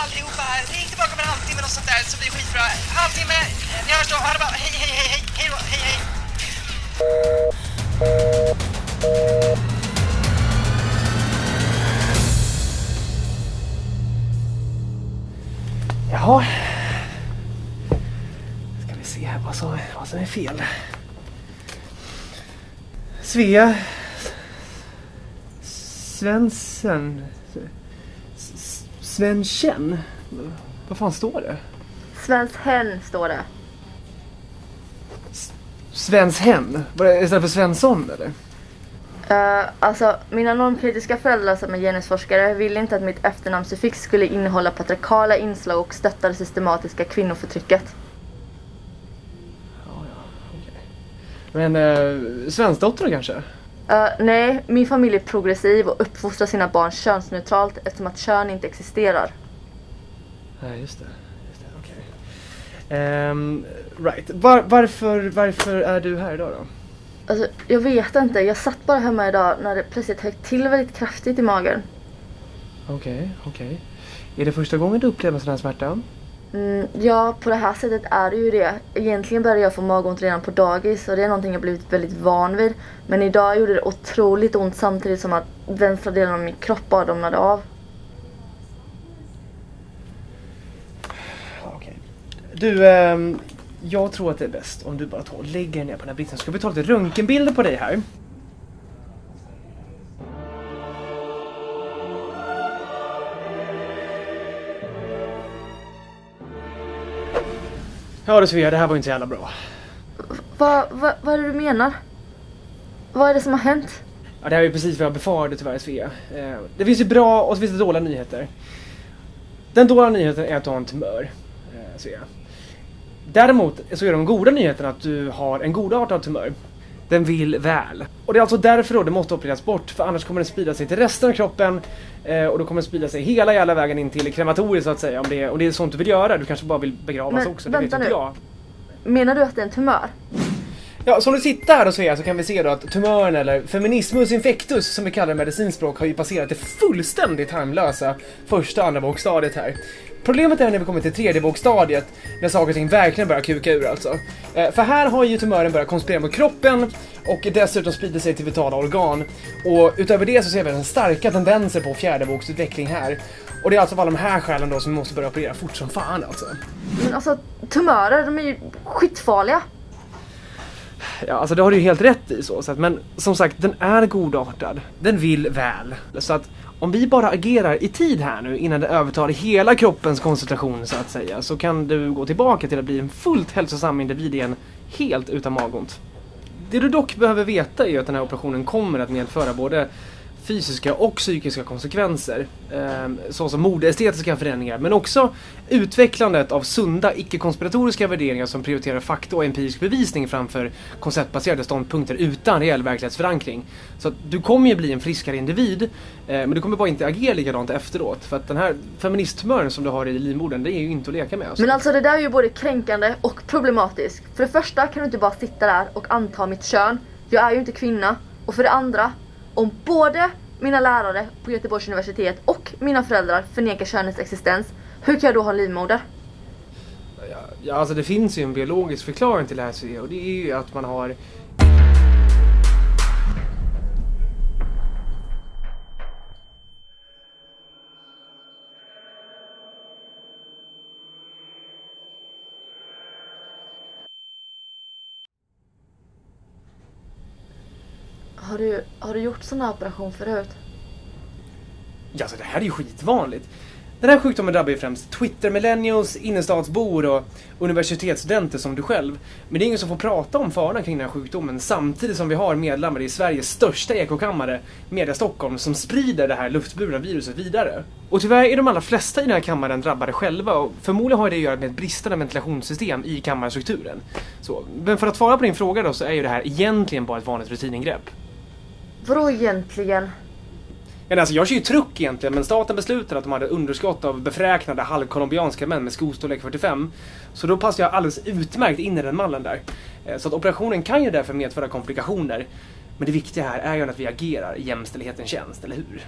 allihopa här. Ring tillbaka om en halvtimme och sånt där så blir det skitbra. Halvtimme, ni hörs då. Ha det bra. Hej, hej, hej, hej. Hej då, hej, hej. Jaha. Ska vi se här vad som är fel. Svea Svensson Svensson. Vad fan står det? Svenshen står det. Svenshen? Var det istället för Svensson eller? Alltså, mina normkritiska föräldrar som är genusforskare ville inte att mitt efternamnsuffix skulle innehålla patriarkala inslag och stötta det systematiska kvinnoförtrycket. Okay. Men svensdotter kanske? Nej, min familj är progressiv och uppfostrar sina barn könsneutralt eftersom att kön inte existerar. Nej, just det, okej. Right. Varför är du här idag då? Alltså, jag vet inte. Jag satt bara hemma idag när det plötsligt högt till väldigt kraftigt i magen. Okej. Är det första gången du upplever sån här smärta? Ja, på det här sättet är det ju det. Egentligen började jag få magont redan på dagis och det är någonting jag blivit väldigt van vid. Men idag gjorde det otroligt ont samtidigt som att vänstra delen av min kropp bara domnade av. Okej. Du, jag tror att det är bäst om du bara tar och lägger dig ner på den här britsen. Ska vi ta lite röntgenbilder på dig här? Ja du Svea, det här var inte så jävla bra. Vad är det du menar? Vad är det som har hänt? Ja, det här är precis vad jag befarade tyvärr Svea. Det finns ju bra och så finns det dåliga nyheter. Den dåliga nyheten är att du har en tumör, Svea. Däremot så är de goda nyheterna att du har en godartad tumör. Den vill väl. Och det är alltså därför då det måste opereras bort. För annars kommer den sprida sig till resten av kroppen. Och då kommer den sprida sig hela jävla vägen in till krematoriet så att säga. Om det är sånt du vill göra. Du kanske bara vill begravas också. Det vänta vet inte jag. Menar du att det är en tumör? Ja, som du sitter här och ser så kan vi se då att tumören eller feminismus infectus som vi kallar det medicinspråk har ju passerat det fullständigt harmlösa första och andra vågstadiet här. Problemet är när vi kommer till tredje vågstadiet när saker och ting verkligen börjar kuka ur alltså. För här har ju tumören börjat konspirera mot kroppen och dessutom sprider sig till vitala organ. Och utöver det så ser vi en starka tendenser på fjärde vågsutveckling här. Och det är alltså av alla de här skälen då som vi måste börja operera fort som fan alltså. Men alltså tumörer, de är ju skitfarliga. Ja, alltså det har du ju helt rätt i så sätt. Men som sagt, den är godartad. Den vill väl. Så att om vi bara agerar i tid här nu innan det övertar hela kroppens koncentration så att säga, så kan du gå tillbaka till att bli en fullt hälsosam individ igen helt utan magont. Det du dock behöver veta är att den här operationen kommer att medföra både fysiska och psykiska konsekvenser, såsom modeestetiska förändringar, men också utvecklandet av sunda icke-konspiratoriska värderingar som prioriterar fakta och empirisk bevisning framför konceptbaserade ståndpunkter utan reell verklighetsförankring. Så att du kommer ju bli en friskare individ, men du kommer bara inte agera likadant efteråt, för att den här feministtumören som du har i livmodern, det är ju inte att leka med. Alltså. Men alltså det där är ju både kränkande och problematiskt. För det första kan du inte bara sitta där och anta mitt kön. Jag är ju inte kvinna. Och för det andra, om både mina lärare på Göteborgs universitet och mina föräldrar förnekar könets existens, hur kan jag då ha livmoder? Ja, alltså det finns ju en biologisk förklaring till det här, och det är ju att man har... Har du gjort sån här operation förut? Ja, så det här är ju skitvanligt. Den här sjukdomen drabbar ju främst Twitter-millennials, innerstadsbor och universitetsstudenter som du själv. Men det är ingen som får prata om farorna kring den här sjukdomen samtidigt som vi har medlemmar i Sveriges största ekokammare, Media Stockholm, som sprider det här luftburna viruset vidare. Och tyvärr är de allra flesta i den här kammaren drabbade själva, och förmodligen har det att göra med ett bristande ventilationssystem i kammarstrukturen. Så, men för att svara på din fråga då, så är ju det här egentligen bara ett vanligt rutiningrepp. Vadå egentligen? Ja, alltså jag kör ju truck egentligen, men staten beslutade att de hade underskott av befräknade halvkolombianska män med skostorlek 45. Så då passade jag alldeles utmärkt in i den mallen där. Så att operationen kan ju därför medföra komplikationer. Men det viktiga här är ju att vi agerar i jämställdhetens tjänst, eller hur?